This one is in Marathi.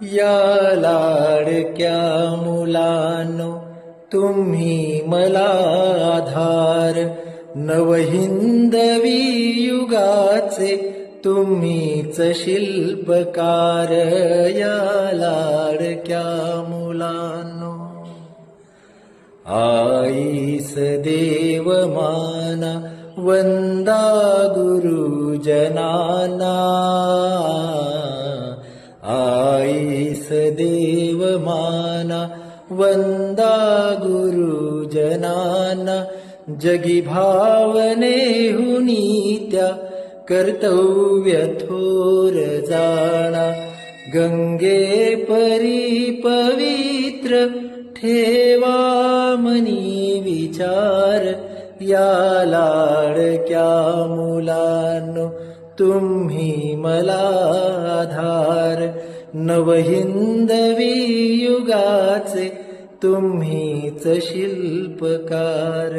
या लाडक्या मुलांनो, तुम्ही मला आधार, नवहिंदवी युगाचे तुम्हीच शिल्पकार. या लाडक्या मुलांनो, आईस देव माना, वंदा गुरुजनांना. आईस देव माना, वंदा गुरुजनांना. जगी भावनेहुनी त्या कर्तव्य थोर जाणा. गंगे परी पवित्र ठेवा मनी विचार. या लाडक्या मुलांनो, तुम्ही मला आधार, नवहिंदवी युगाचे तुम्हीच शिल्पकार.